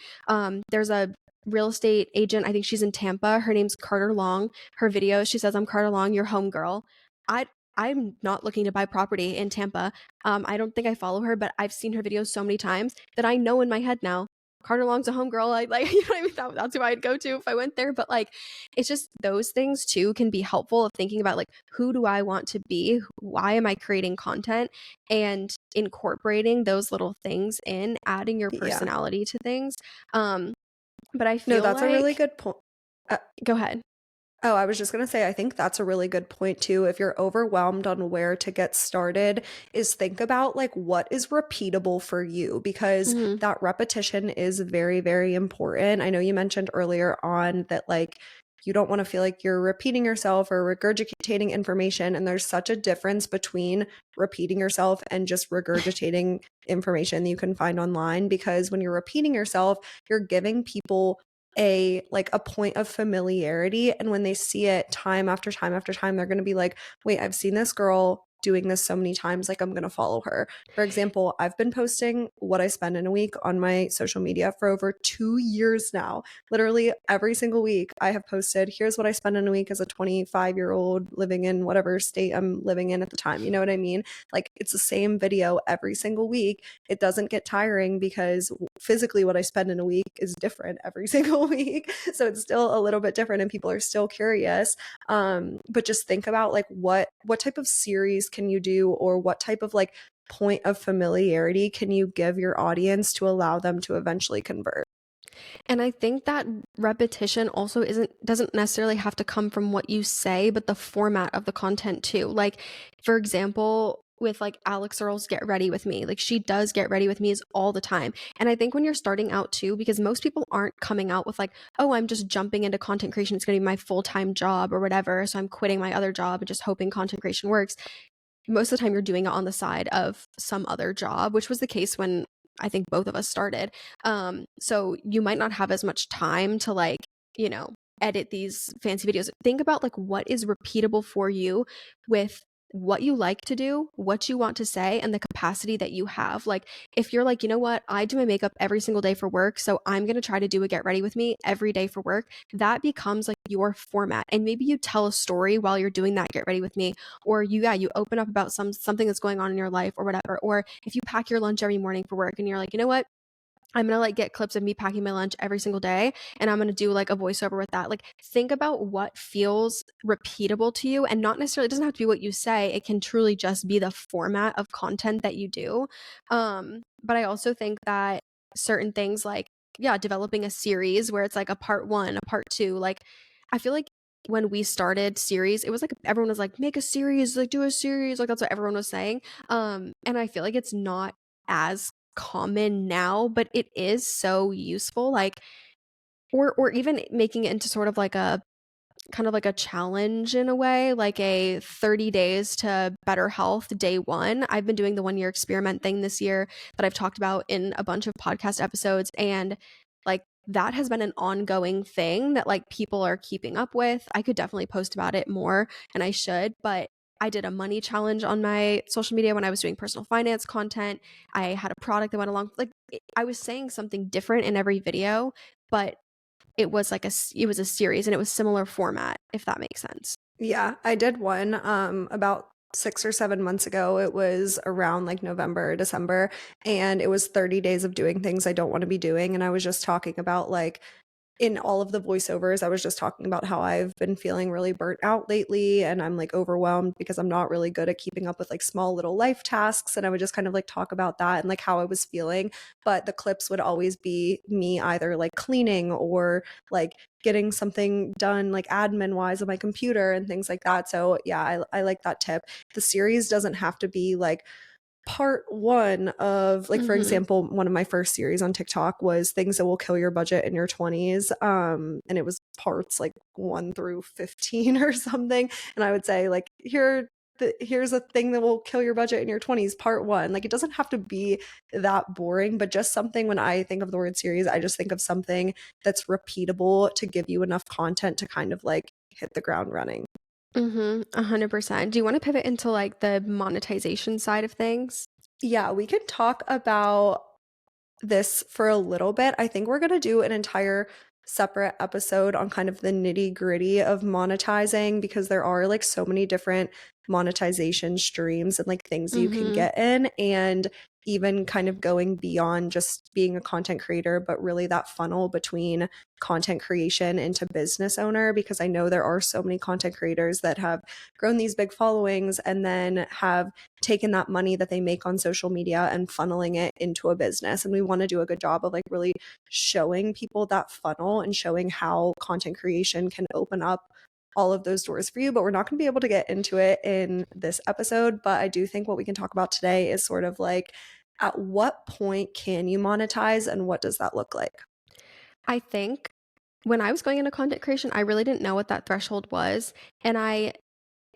There's a real estate agent, I think she's in Tampa. Her name's Carter Long. Her video, she says, I'm Carter Long, your homegirl. I I'm not looking to buy property in Tampa. I don't think I follow her, but I've seen her videos so many times that I know in my head now. Carter Long's a homegirl. I like, you know what I mean? That's who I'd go to if I went there. But like, it's just those things too can be helpful of thinking about like, who do I want to be? Why am I creating content? And incorporating those little things in, adding your Yeah. personality to things. But I No, feel that's a really like, good point. go ahead. Oh, I was just going to say, I think that's a really good point too. If you're overwhelmed on where to get started, is think about like what is repeatable for you because Mhm. that repetition is very, very important. I know you mentioned earlier on that like you don't want to feel like you're repeating yourself or regurgitating information. And there's such a difference between repeating yourself and just regurgitating information that you can find online because when you're repeating yourself, you're giving people a point of familiarity and when they see it time after time after time they're going to be like, wait, I've seen this girl doing this so many times, like I'm going to follow her. For example, I've been posting what I spend in a week on my social media for over 2 years now. Literally every single week I have posted, here's what I spend in a week as a 25-year-old living in whatever state I'm living in at the time. You know what I mean? Like it's the same video every single week. It doesn't get tiring because physically what I spend in a week is different every single week. So it's still a little bit different and people are still curious. But just think about like what type of series can you do or what type of like point of familiarity can you give your audience to allow them to eventually convert? And I think that repetition also doesn't necessarily have to come from what you say, but the format of the content too. Like, for example, with like Alex Earl's Get Ready With Me, like she does Get Ready With Me's all the time. And I think when you're starting out too, because most people aren't coming out with like, oh, I'm just jumping into content creation, it's gonna be my full-time job or whatever. So I'm quitting my other job and just hoping content creation works. Most of the time you're doing it on the side of some other job, which was the case when I think both of us started. So you might not have as much time to like, you know, edit these fancy videos. Think about like what is repeatable for you with what you like to do, what you want to say, and the capacity that you have. Like, if you're like, you know what, I do my makeup every single day for work, so I'm going to try to do a get ready with me every day for work, that becomes like your format. And maybe you tell a story while you're doing that get ready with me, or you open up about something that's going on in your life or whatever. Or if you pack your lunch every morning for work and you're like, you know what, I'm gonna like get clips of me packing my lunch every single day and I'm gonna do like a voiceover with that. Like, think about what feels repeatable to you, and not necessarily, it doesn't have to be what you say. It can truly just be the format of content that you do. But I also think that certain things like, yeah, developing a series where it's like a part one, a part two, like I feel like when we started series, it was like everyone was like, make a series, like do a series, like that's what everyone was saying. And I feel like it's not as common now, but it is so useful. Like, or even making it into sort of like a kind of like a challenge in a way, like a 30 days to better health day one. I've been doing the 1 year experiment thing this year that I've talked about in a bunch of podcast episodes. And like that has been an ongoing thing that like people are keeping up with. I could definitely post about it more and I should, but I did a money challenge on my social media when I was doing personal finance content. I had a product that went along. Like I was saying something different in every video, but it was like it was a series and it was similar format, if that makes sense. Yeah, I did one about 6 or 7 months ago. It was around like November, December, and it was 30 days of doing things I don't want to be doing. And I was just talking about like in all of the voiceovers, I was just talking about how I've been feeling really burnt out lately and I'm like overwhelmed because I'm not really good at keeping up with like small little life tasks. And I would just kind of like talk about that and like how I was feeling. But the clips would always be me either like cleaning or like getting something done like admin wise on my computer and things like that. So yeah, I like that tip. The series doesn't have to be like part one of like for Mhm. example one of my first series on TikTok was things that will kill your budget in your 20s, and it was parts like 1 through 15 or something, and I would say like here's a thing that will kill your budget in your 20s part one. Like it doesn't have to be that boring, but just something. When I think of the word series, I just think of something that's repeatable to give you enough content to kind of like hit the ground running. Mhm. 100%. Do you want to pivot into like the monetization side of things? Yeah, we can talk about this for a little bit. I think we're going to do an entire separate episode on kind of the nitty-gritty of monetizing because there are like so many different monetization streams and like things you can Mhm. get in, and even kind of going beyond just being a content creator, but really that funnel between content creation into business owner, because I know there are so many content creators that have grown these big followings and then have taken that money that they make on social media and funneling it into a business. And we want to do a good job of like really showing people that funnel and showing how content creation can open up all of those doors for you. But we're not going to be able to get into it in this episode. But I do think what we can talk about today is sort of like at what point can you monetize and what does that look like? I think when I was going into content creation, I really didn't know what that threshold was, and I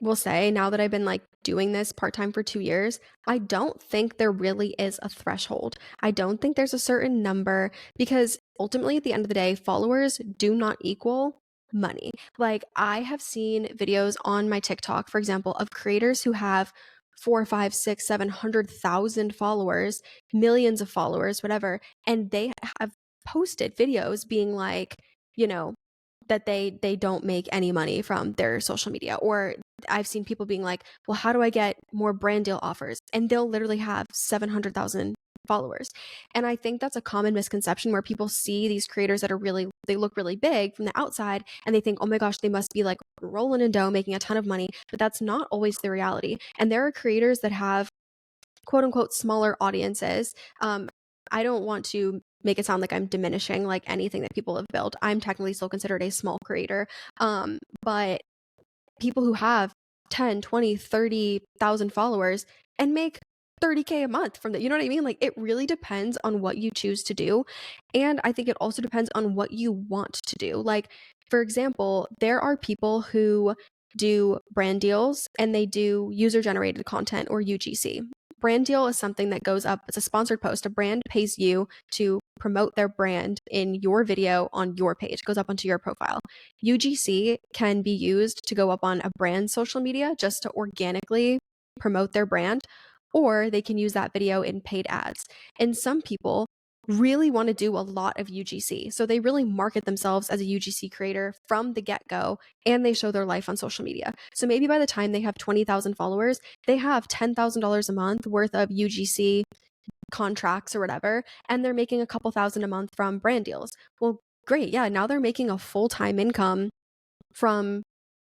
will say now that I've been like doing this part-time for 2 years, I don't think there really is a threshold. I don't think there's a certain number, because ultimately at the end of the day, followers do not equal money. Like I have seen videos on my TikTok, for example, of creators who have 4, 5, 6, 700,000 followers, millions of followers, whatever, and they have posted videos being like, you know, that they don't make any money from their social media. Or I've seen people being like, well, how do I get more brand deal offers? And they'll literally have 700,000 followers. And I think that's a common misconception where people see these creators that are really, they look really big from the outside and they think, oh my gosh, they must be like rolling in dough, making a ton of money. But that's not always the reality. And there are creators that have quote unquote smaller audiences. I don't want to make it sound like I'm diminishing like anything that people have built. I'm technically still considered a small creator. But people who have 10, 20, 30,000 followers and make 30K a month from that. You know what I mean? Like it really depends on what you choose to do. And I think it also depends on what you want to do. Like, for example, there are people who do brand deals and they do user generated content or UGC. brand deal is something that goes up. It's a sponsored post. A brand pays you to promote their brand in your video on your page. It goes up onto your profile. UGC can be used to go up on a brand's social media just to organically promote their brand, or they can use that video in paid ads. And some people really want to do a lot of UGC. So they really market themselves as a UGC creator from the get-go, and they show their life on social media. So maybe by the time they have 20,000 followers, they have $10,000 a month worth of UGC contracts or whatever, and they're making a couple thousand a month from brand deals. Well, great. Yeah, now they're making a full-time income from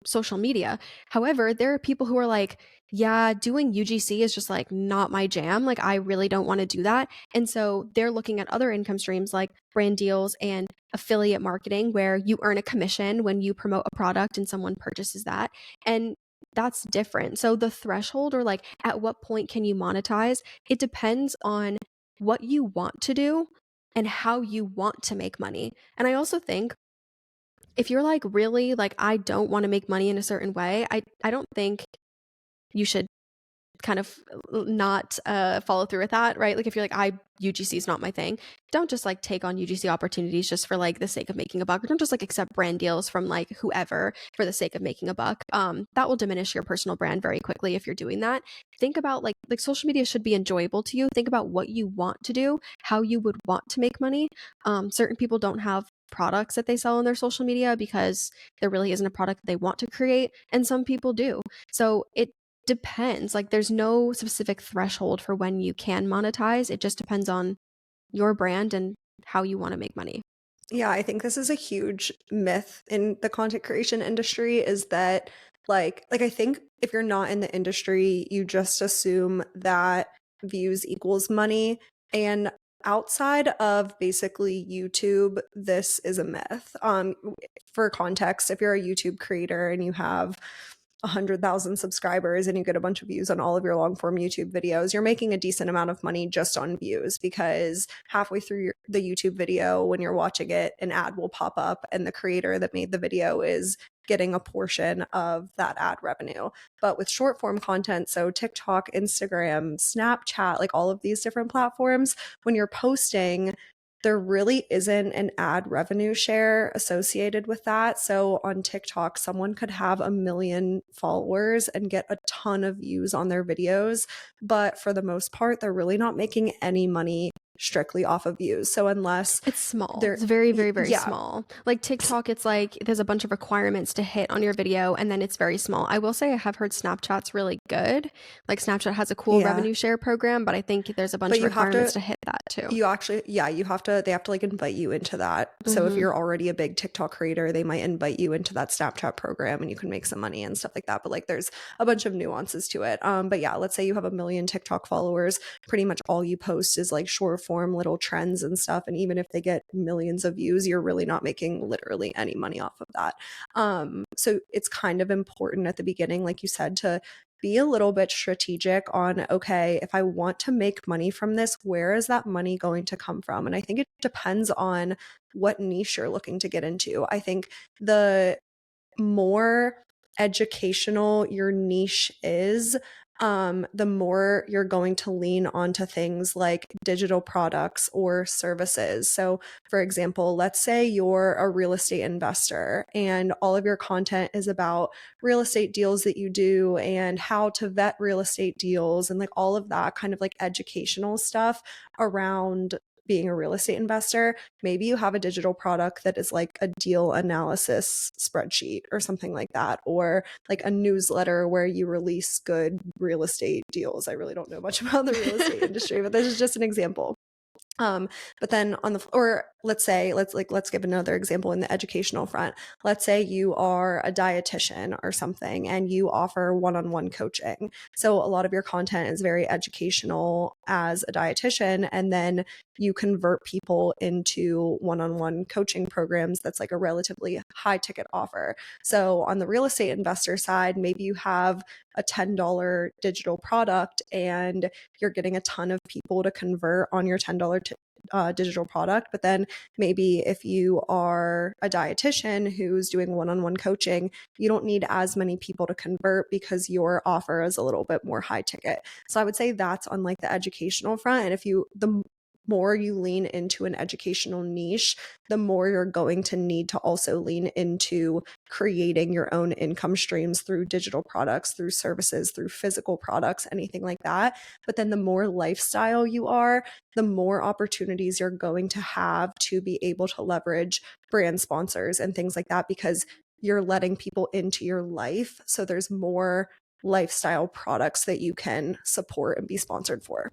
social media. However, there are people who are like, yeah, doing UGC is just like not my jam. Like, I really don't want to do that. And so they're looking at other income streams like brand deals and affiliate marketing, where you earn a commission when you promote a product and someone purchases that. And that's different. So the threshold, or like at what point can you monetize, it depends on what you want to do and how you want to make money. And I also think if you're like really like, I don't want to make money in a certain way, I don't think you should kind of not follow through with that, right? Like if you're like, UGC is not my thing, don't just like take on UGC opportunities just for like the sake of making a buck, or don't just like accept brand deals from like whoever for the sake of making a buck. That will diminish your personal brand very quickly if you're doing that. Think about like social media should be enjoyable to you. Think about what you want to do, how you would want to make money. Certain people don't have products that they sell on their social media because there really isn't a product that they want to create, and some people do. So it depends. Like there's no specific threshold for when you can monetize. It just depends on your brand and how you want to make money. Yeah, I think this is a huge myth in the content creation industry, is that I think if you're not in the industry, you just assume that views equals money. And outside of basically YouTube, this is a myth. For context, if you're a YouTube creator and you have 100,000 subscribers and you get a bunch of views on all of your long form YouTube videos, you're making a decent amount of money just on views, because halfway through the YouTube video, when you're watching it, an ad will pop up and the creator that made the video is getting a portion of that ad revenue. But with short form content, so TikTok, Instagram, Snapchat, like all of these different platforms, when you're posting, there really isn't an ad revenue share associated with that. So on TikTok, someone could have 1 million followers and get a ton of views on their videos, but for the most part, they're really not making any money strictly off of views. So unless It's small. they're It's very, very, very yeah. small. Like TikTok, it's like there's a bunch of requirements to hit on your video, and then it's very small. I will say I have heard Snapchat's really good. Like Snapchat has a cool Yeah. revenue share program, but I think there's a bunch But of you have requirements to to hit that too. You actually, yeah, they have to like invite you into that. So if you're already a big TikTok creator, they might invite you into that Snapchat program and you can make some money and stuff like that. But like there's a bunch of nuances to it. But yeah, let's say you have 1 million TikTok followers, pretty much all you post is like short form little trends and stuff. And even if they get millions of views, you're really not making literally any money off of that. So it's kind of important at the beginning, like you said, to be a little bit strategic on, okay, if I want to make money from this, where is that money going to come from? And I think it depends on what niche you're looking to get into. I think the more educational your niche is, the more you're going to lean onto things like digital products or services. So, for example, let's say you're a real estate investor and all of your content is about real estate deals that you do and how to vet real estate deals and like all of that kind of like educational stuff around being a real estate investor. Maybe you have a digital product that is like a deal analysis spreadsheet or something like that, or like a newsletter where you release good real estate deals. I really don't know much about the real estate industry, but this is just an example. But then or let's give another example in the educational front. Let's say you are a dietitian or something and you offer one-on-one coaching. So a lot of your content is very educational as a dietitian, and then you convert people into one-on-one coaching programs. That's like a relatively high ticket offer. So on the real estate investor side, maybe you have a $10 digital product and you're getting a ton of people to convert on your $10 digital product. But then maybe if you are a dietitian who's doing one-on-one coaching, you don't need as many people to convert because your offer is a little bit more high ticket. So I would say that's on like the educational front. And if you, the more you lean into an educational niche, the more you're going to need to also lean into creating your own income streams through digital products, through services, through physical products, anything like that. But then the more lifestyle you are, the more opportunities you're going to have to be able to leverage brand sponsors and things like that, because you're letting people into your life. So there's more lifestyle products that you can support and be sponsored for.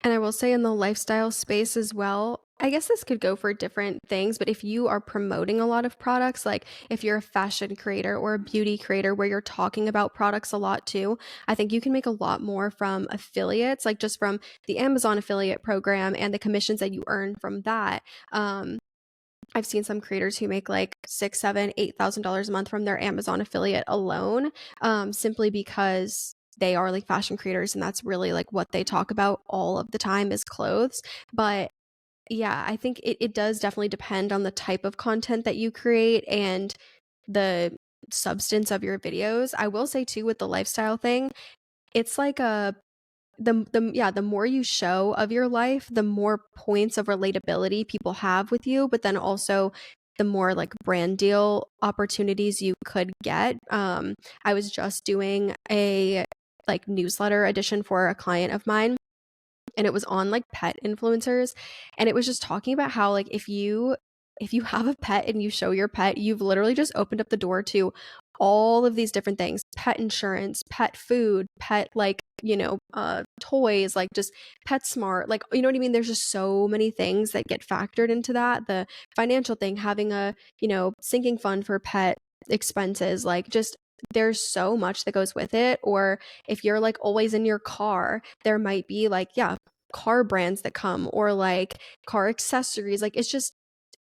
And I will say in the lifestyle space as well, I guess this could go for different things, but if you are promoting a lot of products, like if you're a fashion creator or a beauty creator where you're talking about products a lot too, I think you can make a lot more from affiliates, like just from the Amazon affiliate program and the commissions that you earn from that. I've seen some creators who make like six, seven, $8,000 a month from their Amazon affiliate alone, simply because they are like fashion creators and that's really like what they talk about all of the time is clothes. But yeah, I think it does definitely depend on the type of content that you create and the substance of your videos. I will say too with the lifestyle thing, it's like a the more you show of your life, the more points of relatability people have with you, but then also the more like brand deal opportunities you could get. I was just doing a like newsletter edition for a client of mine and it was on like pet influencers and it was just talking about how like if you have a pet and you show your pet, you've literally just opened up the door to all of these different things: pet insurance, pet food, pet like, toys, like just pet smart, like, you know what I mean? There's just so many things that get factored into that. The financial thing, having a, sinking fund for pet expenses, like just there's so much that goes with it. Or if you're like always in your car, there might be like, yeah, car brands that come or like car accessories. Like it's just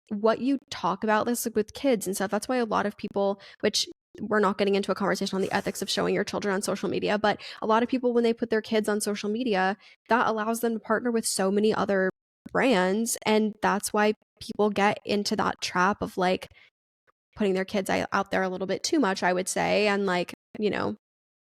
what you talk about this like, with kids and stuff. That's why a lot of people, which we're not getting into a conversation on the ethics of showing your children on social media, but a lot of people, when they put their kids on social media, that allows them to partner with so many other brands. And that's why people get into that trap of like putting their kids out there a little bit too much, I would say. And like,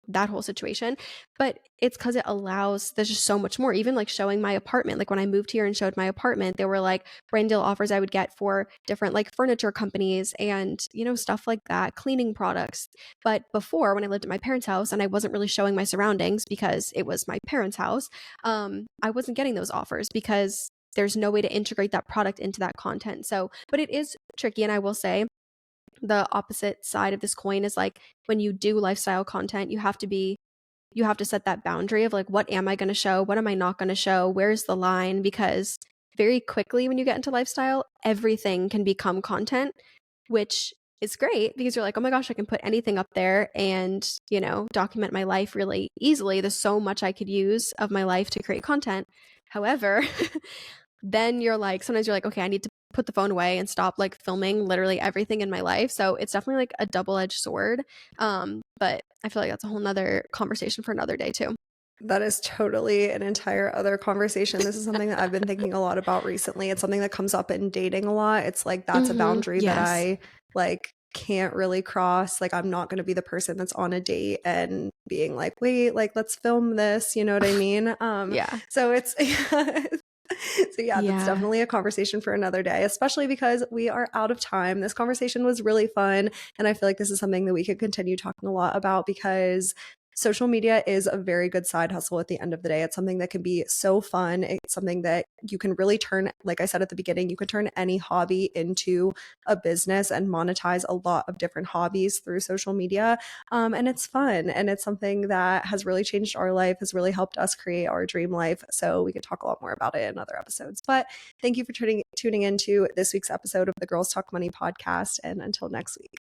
that whole situation. But it's because it allows, there's just so much more. Even like showing my apartment, like when I moved here and showed my apartment, there were like brand deal offers I would get for different like furniture companies and stuff like that, cleaning products. But before, when I lived at my parents' house and I wasn't really showing my surroundings because it was my parents' house, I wasn't getting those offers because there's no way to integrate that product into that content. So, but it is tricky. And I will say the opposite side of this coin is like when you do lifestyle content, you have to set that boundary of like, what am I going to show? What am I not going to show? Where's the line? Because very quickly when you get into lifestyle, everything can become content, which is great because you're like, oh my gosh, I can put anything up there and, document my life really easily. There's so much I could use of my life to create content. However, then you're like, sometimes you're like, okay, I need to put the phone away and stop like filming literally everything in my life. So it's definitely like a double-edged sword. But I feel like that's a whole nother conversation for another day too. That is totally an entire other conversation. This is something that I've been thinking a lot about recently. It's something that comes up in dating a lot. It's like that's a boundary that Yes. I like can't really cross. Like I'm not going to be the person that's on a date and being like, "Wait, like let's film this." You know what I mean? Yeah. So it's so yeah, that's Yeah. definitely a conversation for another day, especially because we are out of time. This conversation was really fun, and I feel like this is something that we could continue talking a lot about because social media is a very good side hustle at the end of the day. It's something that can be so fun. It's something that you can really turn, like I said at the beginning, you can turn any hobby into a business and monetize a lot of different hobbies through social media. And it's fun. And it's something that has really changed our life, has really helped us create our dream life. So we could talk a lot more about it in other episodes. But thank you for tuning into this week's episode of the Girls Talk Money podcast. And until next week.